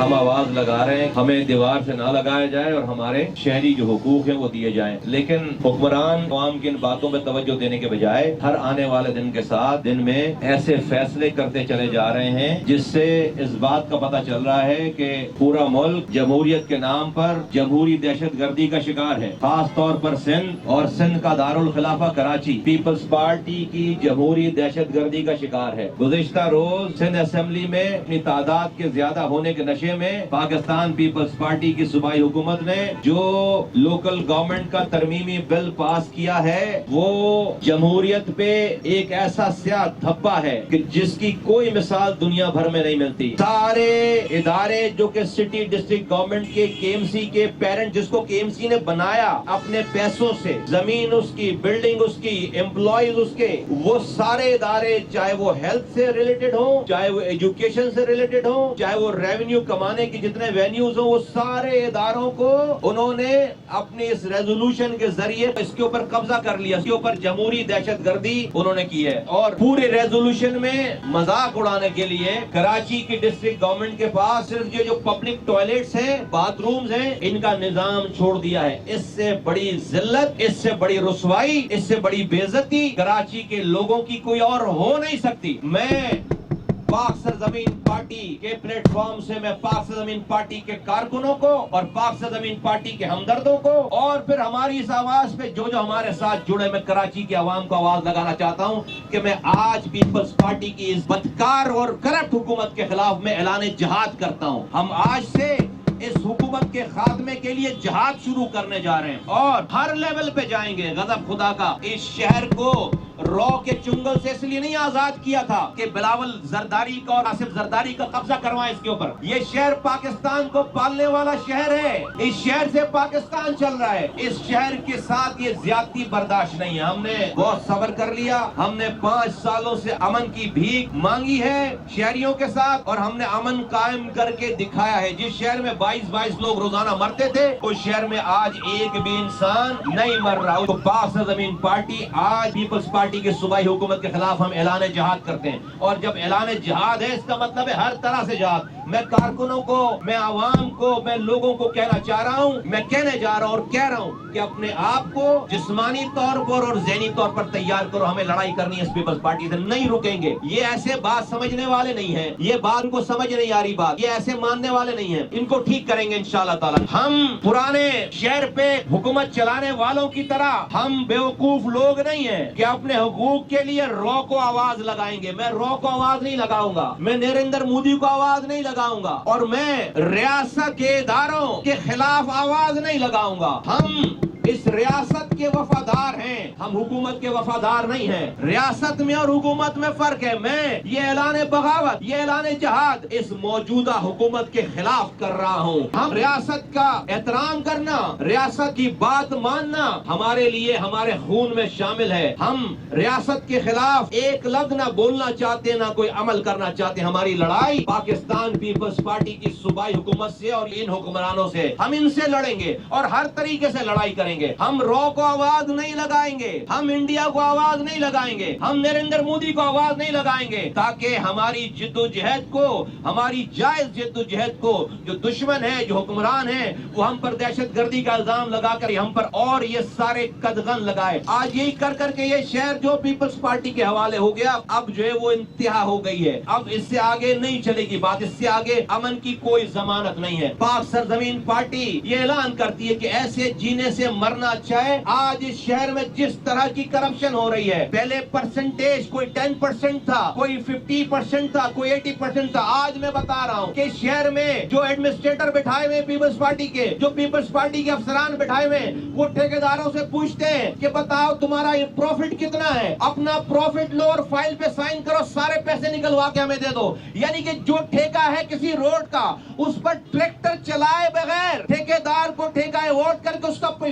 ہم آواز لگا رہے ہیں ہمیں دیوار سے نہ لگایا جائے اور ہمارے شہری جو حقوق ہیں وہ دیے جائیں، لیکن حکمران عوام کی ان باتوں پہ توجہ دینے کے بجائے ہر آنے والے دن کے ساتھ دن میں ایسے فیصلے کرتے چلے جا رہے ہیں جس سے اس بات کا پتہ چل رہا ہے کہ پورا ملک جمہوریت کے نام پر جمہوری دہشت گردی کا شکار ہے، خاص طور پر سندھ اور سندھ کا دارالخلافہ کراچی پیپلز پارٹی کی جمہوری دہشت گردی کا شکار ہے۔ گزشتہ روز سندھ اسمبلی میں اپنی تعداد کے زیادہ ہونے کے نشے میں پاکستان پیپلز پارٹی کی صوبائی حکومت نے جو لوکل گورنمنٹ کا ترمیمی بل پاس کیا ہے وہ جمہوریت پہ ایک ایسا سیاہ دھبا ہے کہ جس کی کوئی مثال دنیا بھر میں نہیں ملتی۔ سارے ادارے جو کہ سٹی ڈسٹرکٹ گورنمنٹ کے کے ایم سی کے پیرنٹ، جس کو کے ایم سی نے بنایا اپنے پیسوں سے، زمین اس کی، بلڈنگ اس کی، امپلائیز اس کے، وہ سارے ادارے چاہے وہ ہیلتھ سے ریلیٹڈ ہوں، چاہے وہ ایجوکیشن سے ریلیٹڈ ہوں، چاہے وہ ریونیو کمانے کی جتنے وینیوز ہوں، وہ سارے اداروں کو انہوں نے اپنی اس ریزولوشن کے ذریعے اس کے اوپر قبضہ کر لیا، اس کے اوپر جمہوری دہشت گردی انہوں نے کی ہے۔ اور پورے ریزولوشن میں مذاق اڑانے کے لیے کراچی کی ڈسٹرکٹ گورنمنٹ کے پاس صرف یہ جو پبلک ٹوائلٹس ہیں، باتھ رومز ہیں، ان کا نظام چھوڑ دیا ہے۔ اس سے بڑی ذلت، اس سے بڑی رسوائی، اس سے بڑی بے عزتی کراچی کے لوگوں کی کوئی اور ہو نہیں سکتی۔ میں پاک سرزمین پارٹی کے پلیٹ فارم سے میں پاک سرزمین پارٹی کے کارکنوں کو اور پاک سرزمین پارٹی کے ہمدردوں کو اور پھر ہماری اس آواز پہ جو ہمارے ساتھ جڑے، میں کراچی کے عوام کو آواز لگانا چاہتا ہوں کہ میں آج پیپلز پارٹی کی اس بدکار اور کرپٹ حکومت کے خلاف میں اعلان جہاد کرتا ہوں۔ ہم آج سے اس حکومت کے خاتمے کے لیے جہاد شروع کرنے جا رہے ہیں اور ہر لیول پہ جائیں گے۔ غضب خدا کا اس شہر کو رو کے چنگل سے اس لیے نہیں آزاد کیا تھا کہ بلاول زرداری کا اور آصف زرداری کا قبضہ کروائیں اس کے اوپر۔ یہ شہر پاکستان کو پالنے والا شہر ہے، اس شہر سے پاکستان چل رہا ہے، اس شہر کے ساتھ یہ زیادتی برداشت نہیں ہے۔ ہم نے بہت صبر کر لیا، ہم نے 5 سالوں سے امن کی بھیک مانگی ہے شہریوں کے ساتھ اور ہم نے امن قائم کر کے دکھایا ہے۔ جس شہر میں 22 لوگ روزانہ مرتے تھے اس شہر میں آج ایک بھی انسان نہیں مر رہا۔ تو پاک سرزمین پارٹی آج پیپلز پارٹی کی صوبائی حکومت کے خلاف ہم اعلان جہاد کرتے ہیں، اور جب اعلان جہاد ہے اس کا مطلب ہے ہر طرح سے جہاد۔ میں کارکنوں کو، میں عوام کو، میں لوگوں کو کہنا چاہ رہا ہوں، میں کہنے جا رہا ہوں اور کہہ رہا ہوں کہ اپنے آپ کو جسمانی طور پر اور ذہنی طور پر تیار کرو۔ ہمیں لڑائی کرنی ہے اس پیپلز پارٹی سے، نہیں رکیں گے۔ یہ ایسے بات سمجھنے والے نہیں ہیں، یہ بات ان کو سمجھ نہیں آ رہی، بات یہ ایسے ماننے والے نہیں ہیں، ان کو ٹھیک کریں گے انشاءاللہ تعالی۔ ہم پرانے شہر پہ حکومت چلانے والوں کی طرح ہم بیوقوف لوگ نہیں ہیں کہ اپنے حقوق کے لیے رو کو آواز لگائیں گے۔ میں رو کو آواز نہیں لگاؤں گا، میں نریندر مودی کو آواز نہیں لگاؤں گا، اور میں ریاست کے اداروں کے خلاف آواز نہیں لگاؤں گا۔ ہم اس ریاست کے وفادار ہیں، ہم حکومت کے وفادار نہیں ہیں۔ ریاست میں اور حکومت میں فرق ہے۔ میں یہ اعلان بغاوت، یہ اعلان جہاد اس موجودہ حکومت کے خلاف کر رہا ہوں۔ ہم ریاست کا احترام کرنا، ریاست کی بات ماننا ہمارے لیے ہمارے خون میں شامل ہے۔ ہم ریاست کے خلاف ایک لفظ نہ بولنا چاہتے، نہ کوئی عمل کرنا چاہتے۔ ہماری لڑائی پاکستان پیپلز پارٹی کی صوبائی حکومت سے اور ان حکمرانوں سے، ہم ان سے لڑیں گے اور ہر طریقے سے لڑائی کریں گے۔ ہم رو کو آواز نہیں لگائیں گے، ہم انڈیا کو آواز نہیں لگائیں گے، ہم نریندر مودی کو آواز نہیں لگائیں گے، تاکہ ہماری جدوجہد کو، ہماری جائز جدوجہد کو جو دشمن ہے، جو حکمران ہیں، وہ ہم پر دہشت گردی کا الزام لگا کر ہم پر اور یہ سارے قدغن لگائے۔ آج یہی کر کر کے یہ شہر جو پیپلز پارٹی کے حوالے ہو گیا، اب جو ہے وہ انتہا ہو گئی ہے۔ اب اس سے آگے نہیں چلے گی بات، اس سے آگے امن کی کوئی ضمانت نہیں ہے۔ پاک سرزمین پارٹی یہ اعلان کرتی ہے کہ ایسے جینے سے مرنا اچھا ہے۔ آج اس شہر میں جس طرح کی کرپشن ہو رہی ہے، پہلے پرسنٹیج کوئی 10% تھا، کوئی 50% تھا، کوئی 80% تھا، آج میں بتا رہا ہوں کہ شہر میں جو ایڈمنسٹریٹر بٹھائے ہوئے پیپلز پارٹی کے، جو پیپلز پارٹی کے افسران بٹھائے ہوئے، وہ ٹھیکیداروں سے پوچھتے ہیں کہ بتاؤ تمہارا یہ پروفٹ کتنا ہے، اپنا پروفٹ لو اور فائل پہ سائن کرو، سارے پیسے نکلوا کے ہمیں دے دو۔ یعنی کہ جو ٹھیکہ ہے کسی روڈ کا، اس پر ٹریکٹر چلائے بغیر ٹھیکیدار کو ٹھیکہ ووٹ کر کے اس کا کوئی